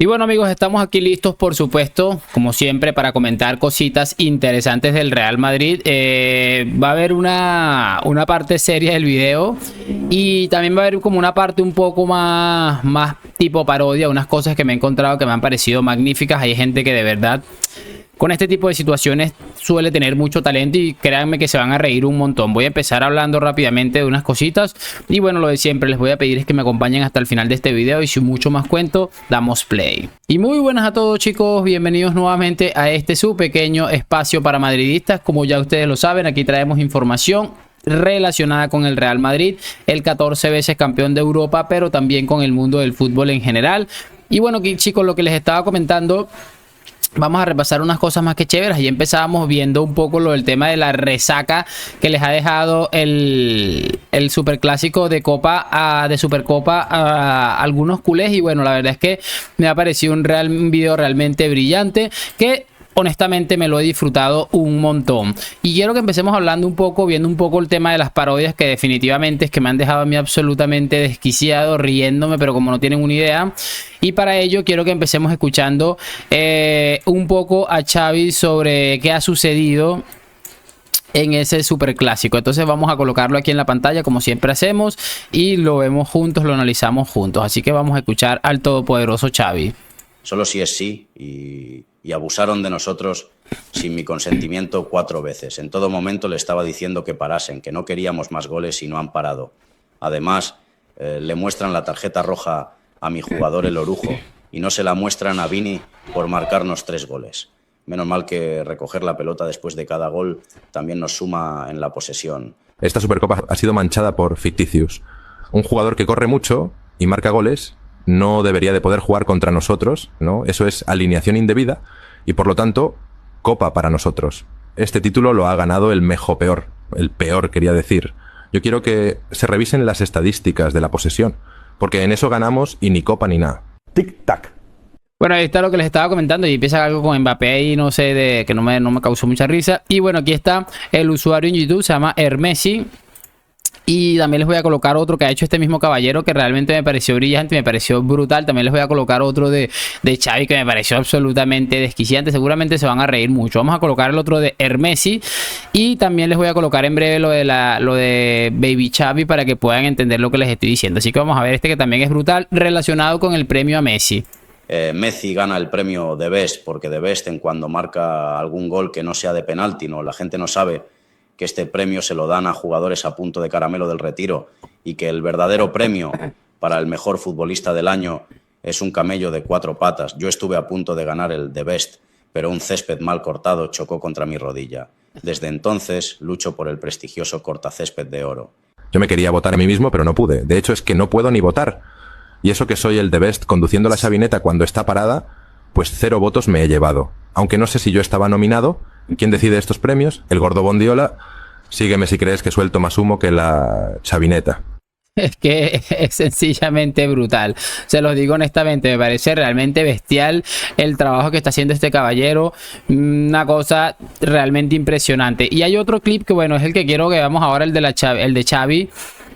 Y bueno, amigos, estamos aquí listos, por supuesto, como siempre, para comentar cositas interesantes del Real Madrid. Va a haber una parte seria del video y también va a haber como una parte un poco más tipo parodia, unas cosas que me he encontrado que me han parecido magníficas. Hay gente que de verdad con este tipo de situaciones suele tener mucho talento y créanme que se van a reír un montón. Voy a empezar hablando rápidamente de unas cositas y bueno, lo de siempre, les voy a pedir es que me acompañen hasta el final de este video y sin mucho más cuento, damos play. Y muy buenas a todos, chicos, bienvenidos nuevamente a este su pequeño espacio para madridistas. Como ya ustedes lo saben, aquí traemos información relacionada con el Real Madrid, el 14 veces campeón de Europa, pero también con el mundo del fútbol en general. Y bueno, chicos, lo que les estaba comentando, vamos a repasar unas cosas más que chéveres. Y empezábamos viendo un poco lo del tema de la resaca que les ha dejado el superclásico de Supercopa a algunos culés. Y bueno, la verdad es que me ha parecido un video realmente brillante que honestamente me lo he disfrutado un montón. Y quiero que empecemos hablando un poco, viendo un poco el tema de las parodias, que definitivamente es que me han dejado a mí absolutamente desquiciado, riéndome, pero como no tienen una idea. Y para ello quiero que empecemos escuchando un poco a Xavi sobre qué ha sucedido en ese superclásico. Entonces vamos a colocarlo aquí en la pantalla como siempre hacemos y lo vemos juntos, lo analizamos juntos. Así que vamos a escuchar al todopoderoso Xavi. Solo si es sí, y abusaron de nosotros sin mi consentimiento 4 veces. En todo momento le estaba diciendo que parasen, que no queríamos más goles y no han parado. Además, le muestran la tarjeta roja a mi jugador el Orujo y no se la muestran a Vini por marcarnos 3 goles. Menos mal que recoger la pelota después de cada gol también nos suma en la posesión. Esta Supercopa ha sido manchada por ficticios. Un jugador que corre mucho y marca goles no debería de poder jugar contra nosotros, ¿no? Eso es alineación indebida y por lo tanto, copa para nosotros. Este título lo ha ganado el peor quería decir. Yo quiero que se revisen las estadísticas de la posesión, porque en eso ganamos y ni copa ni nada. Tic-tac. Bueno, ahí está lo que les estaba comentando y empieza algo con Mbappé y no sé, que no me causó mucha risa. Y bueno, aquí está el usuario en YouTube, se llama Hermesi. Y también les voy a colocar otro que ha hecho este mismo caballero que realmente me pareció brillante, me pareció brutal. También les voy a colocar otro de Xavi que me pareció absolutamente desquiciante. Seguramente se van a reír mucho. Vamos a colocar el otro de Hermesi. Y también les voy a colocar en breve lo de Baby Xavi para que puedan entender lo que les estoy diciendo. Así que vamos a ver este que también es brutal relacionado con el premio a Messi. Messi gana el premio de Best porque de Best en cuando marca algún gol que no sea de penalti, ¿no? La gente no sabe que este premio se lo dan a jugadores a punto de caramelo del retiro y que el verdadero premio para el mejor futbolista del año es un camello de 4 patas. Yo estuve a punto de ganar el The Best, pero un césped mal cortado chocó contra mi rodilla. Desde entonces lucho por el prestigioso cortacésped de oro. Yo me quería votar a mí mismo, pero no pude. De hecho, es que no puedo ni votar. Y eso que soy el The Best conduciendo la chavineta cuando está parada, pues 0 votos me he llevado. Aunque no sé si yo estaba nominado. ¿Quién decide estos premios? El gordo Bondiola. Sígueme si crees que suelto más humo que la chavineta. Es que es sencillamente brutal. Se los digo honestamente, me parece realmente bestial el trabajo que está haciendo este caballero. Una cosa realmente impresionante. Y hay otro clip que bueno, es el que quiero que veamos ahora, el de Xavi,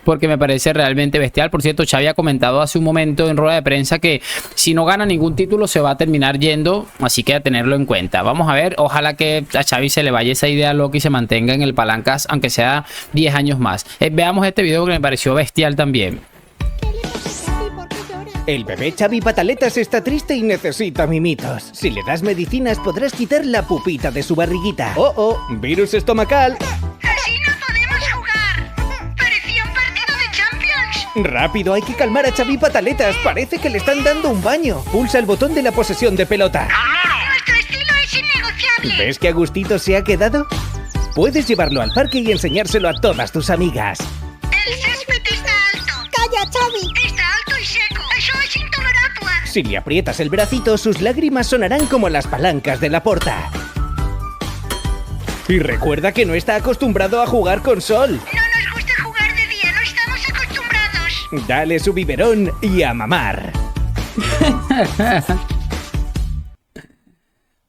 porque me parece realmente bestial. Por cierto, Xavi ha comentado hace un momento en rueda de prensa que si no gana ningún título se va a terminar yendo, así que a tenerlo en cuenta. Vamos a ver, ojalá que a Xavi se le vaya esa idea loca y se mantenga en el Palancas, aunque sea 10 años más. Veamos este video que me pareció bestial también. El bebé Xavi Pataletas está triste y necesita mimitos. Si le das medicinas podrás quitar la pupita de su barriguita. ¡Oh! ¡Virus estomacal! ¡Rápido! Hay que calmar a Xavi Pataletas. Parece que le están dando un baño. Pulsa el botón de la posesión de pelota. Nuestro estilo es innegociable. ¿Ves que Agustito se ha quedado? Puedes llevarlo al parque y enseñárselo a todas tus amigas. El césped está alto. ¡Calla, Xavi! Está alto y seco. Eso es intolerable. Si le aprietas el bracito, sus lágrimas sonarán como las palancas de la porta. Y recuerda que no está acostumbrado a jugar con sol. Dale su biberón y a mamar.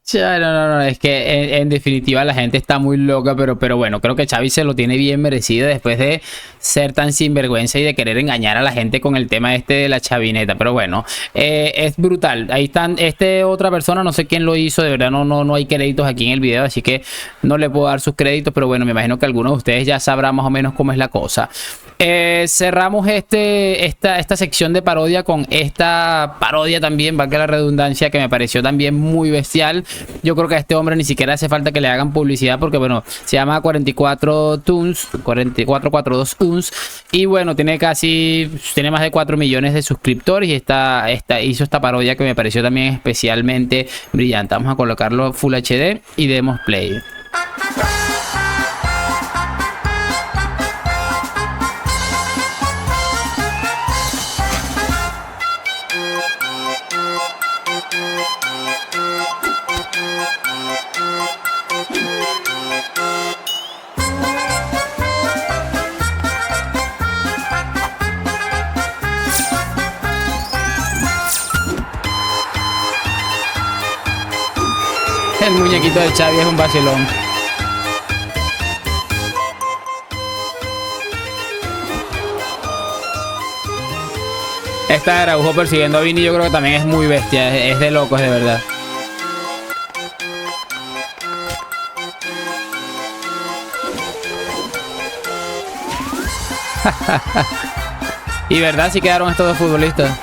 Ya, no, es que en definitiva la gente está muy loca, pero bueno, creo que Xavi se lo tiene bien merecido después de ser tan sinvergüenza y de querer engañar a la gente con el tema este de la chavineta. Pero bueno, es brutal. Ahí están, otra persona, no sé quién lo hizo, de verdad no hay créditos aquí en el video, así que no le puedo dar sus créditos, pero bueno, me imagino que algunos de ustedes ya sabrán más o menos cómo es la cosa. Cerramos esta sección de parodia con esta parodia también, valga la redundancia, que me pareció también muy bestial. Yo creo que a este hombre ni siquiera hace falta que le hagan publicidad porque bueno, se llama 44 Tunes, 4442 Uns, y bueno, tiene más de 4 millones de suscriptores y hizo esta parodia que me pareció también especialmente brillante. Vamos a colocarlo Full HD y demos play. El muñequito de Xavi es un vacilón. Esta de Araujo persiguiendo a Vini yo creo que también es muy bestia, es de locos de verdad. Y verdad, sí quedaron estos dos futbolistas.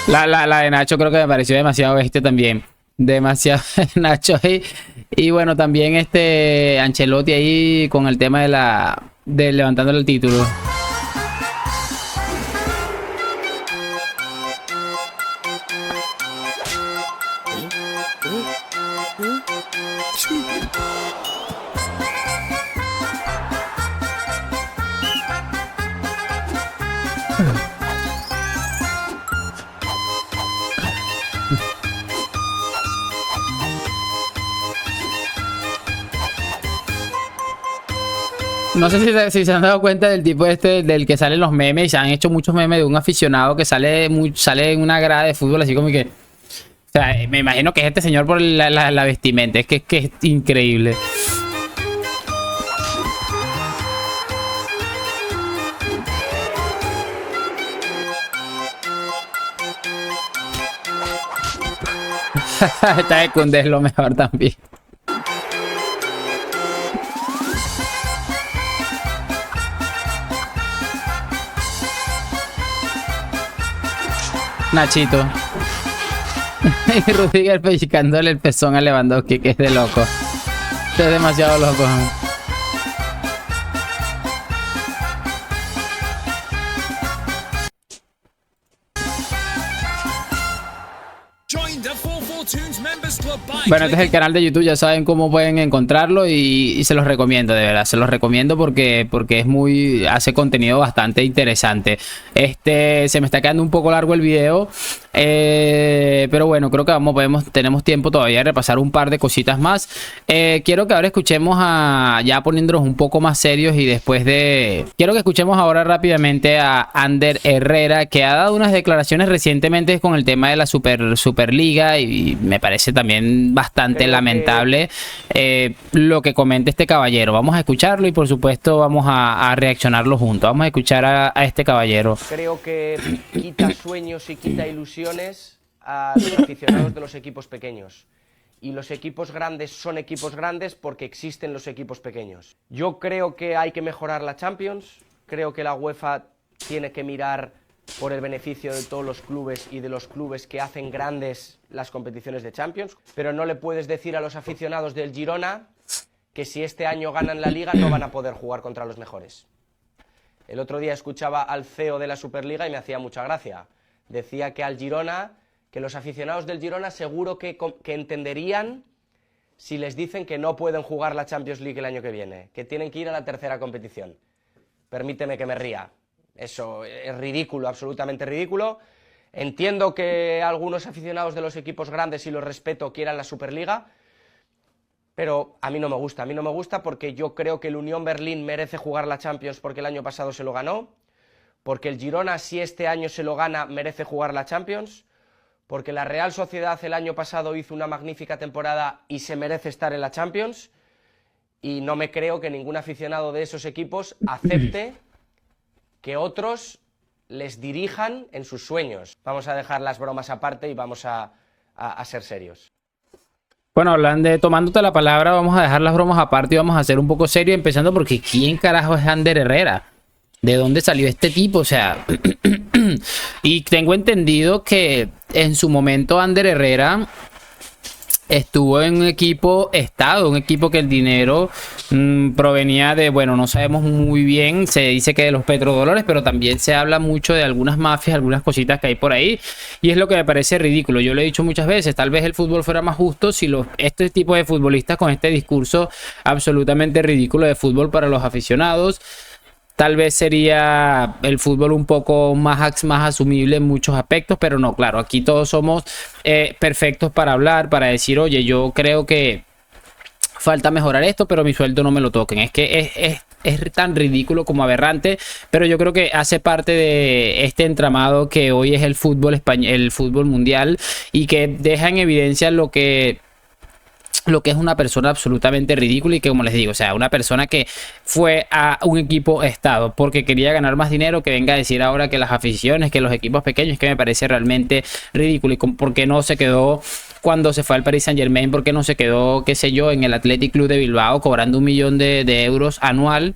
La de Nacho creo que me pareció demasiado bestia también. Demasiado Nacho ahí. Y bueno, también Ancelotti ahí con el tema de levantándole el título. No sé si se han dado cuenta del tipo del que salen los memes, y se han hecho muchos memes de un aficionado que sale en una grada de fútbol así como que... O sea, me imagino que es este señor por la vestimenta, es que es increíble. Esta de Koundé es lo mejor también. Nachito. Y Rudiger pellizcándole el pezón a Lewandowski, que es de loco. Esto es demasiado loco. Bueno, este es el canal de YouTube, ya saben cómo pueden encontrarlo y se los recomiendo, de verdad, se los recomiendo porque hace contenido bastante interesante. Se me está quedando un poco largo el video, pero bueno, creo que tenemos tiempo todavía de repasar un par de cositas más. Quiero que ahora escuchemos ya poniéndonos un poco más serios y quiero que escuchemos ahora rápidamente a Ander Herrera, que ha dado unas declaraciones recientemente con el tema de la Superliga y me parece también bastante lamentable lo que comenta este caballero. Vamos a escucharlo y por supuesto vamos a reaccionarlo juntos. Vamos a escuchar a este caballero. Creo que quita sueños y quita ilusiones a los aficionados de los equipos pequeños. Y los equipos grandes son equipos grandes porque existen los equipos pequeños. Yo creo que hay que mejorar la Champions. Creo que la UEFA tiene que mirar por el beneficio de todos los clubes y de los clubes que hacen grandes las competiciones de Champions, pero no le puedes decir a los aficionados del Girona que si este año ganan la Liga no van a poder jugar contra los mejores. El otro día escuchaba al CEO de la Superliga y me hacía mucha gracia. Decía que al Girona, que los aficionados del Girona seguro que entenderían si les dicen que no pueden jugar la Champions League el año que viene, que tienen que ir a la tercera competición. Permíteme que me ría. Eso es ridículo, absolutamente ridículo. Entiendo que algunos aficionados de los equipos grandes, y los respeto, quieran la Superliga, pero a mí no me gusta porque yo creo que el Unión Berlín merece jugar la Champions porque el año pasado se lo ganó, porque el Girona, si este año se lo gana, merece jugar la Champions, porque la Real Sociedad el año pasado hizo una magnífica temporada y se merece estar en la Champions, y no me creo que ningún aficionado de esos equipos acepte que otros les dirijan en sus sueños. Vamos a dejar las bromas aparte y vamos a ser serios. Bueno, tomándote la palabra, vamos a dejar las bromas aparte y vamos a ser un poco serios, empezando porque ¿quién carajo es Ander Herrera? ¿De dónde salió este tipo? O sea, y tengo entendido que en su momento Ander Herrera estuvo en un equipo un equipo que el dinero provenía de, bueno, no sabemos muy bien, se dice que de los petrodólares, pero también se habla mucho de algunas mafias, algunas cositas que hay por ahí, y es lo que me parece ridículo. Yo lo he dicho muchas veces, tal vez el fútbol fuera más justo si este tipo de futbolistas con este discurso absolutamente ridículo de fútbol para los aficionados, tal vez sería el fútbol un poco más asumible en muchos aspectos, pero no, claro, aquí todos somos perfectos para hablar, para decir, oye, yo creo que falta mejorar esto, pero mi sueldo no me lo toquen. Es que es tan ridículo como aberrante, pero yo creo que hace parte de este entramado que hoy es el fútbol español, el fútbol mundial, y que deja en evidencia lo que es una persona absolutamente ridícula y que, como les digo, o sea, una persona que fue a un equipo estado porque quería ganar más dinero, que venga a decir ahora que las aficiones, que los equipos pequeños, que me parece realmente ridículo. Y por qué no se quedó cuando se fue al Paris Saint-Germain, por qué no se quedó, qué sé yo, en el Athletic Club de Bilbao cobrando 1 millón de euros anual.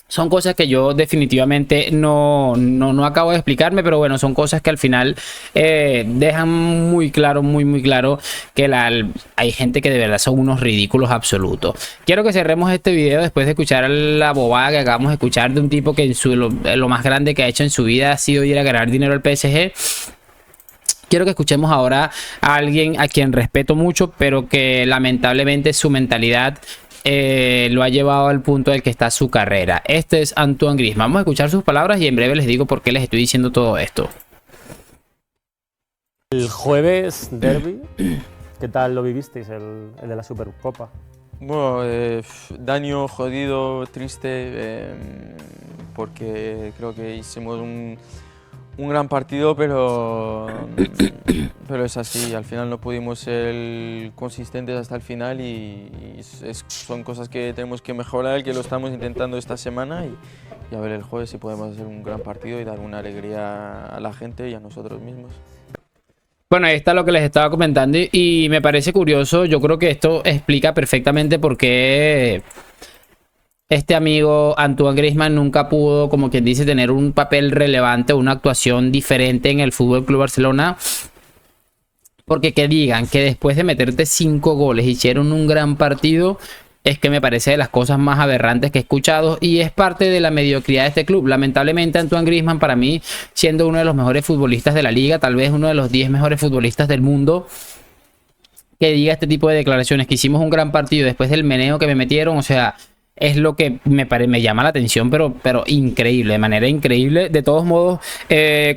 Son cosas que yo definitivamente no acabo de explicarme, pero bueno, son cosas que al final dejan muy claro que hay gente que de verdad son unos ridículos absolutos. Quiero que cerremos este video después de escuchar la bobada que acabamos de escuchar de un tipo que lo más grande que ha hecho en su vida ha sido ir a ganar dinero al PSG. Quiero que escuchemos ahora a alguien a quien respeto mucho, pero que lamentablemente su mentalidad lo ha llevado al punto del que está su carrera. Este es Antoine Griezmann. Vamos a escuchar sus palabras y en breve les digo por qué les estoy diciendo todo esto. El jueves, derbi, ¿qué tal lo vivisteis, el de la Supercopa? Bueno, daño, jodido, triste, porque creo que hicimos un gran partido, pero es así, al final no pudimos ser consistentes hasta el final y son cosas que tenemos que mejorar, que lo estamos intentando esta semana y a ver el jueves si podemos hacer un gran partido y dar una alegría a la gente y a nosotros mismos. Bueno, ahí está lo que les estaba comentando y me parece curioso. Yo creo que esto explica perfectamente por qué este amigo Antoine Griezmann nunca pudo, como quien dice, tener un papel relevante, una actuación diferente en el FC Barcelona. Porque que digan que después de meterte 5 goles hicieron un gran partido, es que me parece de las cosas más aberrantes que he escuchado y es parte de la mediocridad de este club. Lamentablemente Antoine Griezmann, para mí, siendo uno de los mejores futbolistas de la liga, tal vez uno de los 10 mejores futbolistas del mundo, que diga este tipo de declaraciones, que hicimos un gran partido después del meneo que me metieron, o sea, es lo que me llama la atención, pero increíble, de manera increíble. De todos modos,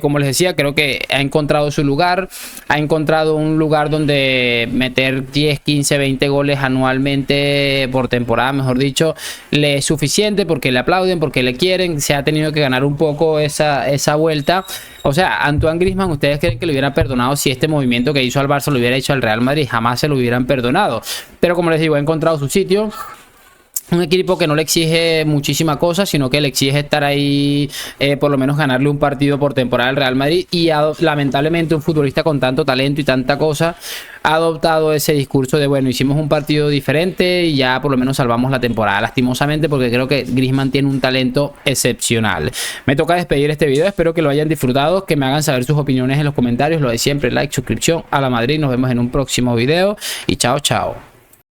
como les decía, creo que ha encontrado su lugar, ha encontrado un lugar donde meter 10, 15, 20 goles anualmente por temporada, mejor dicho, le es suficiente porque le aplauden, porque le quieren. Se ha tenido que ganar un poco esa vuelta. O sea, Antoine Griezmann, ¿ustedes creen que le hubieran perdonado si este movimiento que hizo al Barça lo hubiera hecho al Real Madrid? Jamás se lo hubieran perdonado. Pero como les digo, ha encontrado su sitio. Un equipo que no le exige muchísima cosa, sino que le exige estar ahí, por lo menos ganarle un partido por temporada al Real Madrid. Y lamentablemente un futbolista con tanto talento y tanta cosa ha adoptado ese discurso de, bueno, hicimos un partido diferente y ya por lo menos salvamos la temporada. Lastimosamente, porque creo que Griezmann tiene un talento excepcional. Me toca despedir este video, espero que lo hayan disfrutado, que me hagan saber sus opiniones en los comentarios. Lo de siempre, like, suscripción a la Madrid. Nos vemos en un próximo video y chao, chao.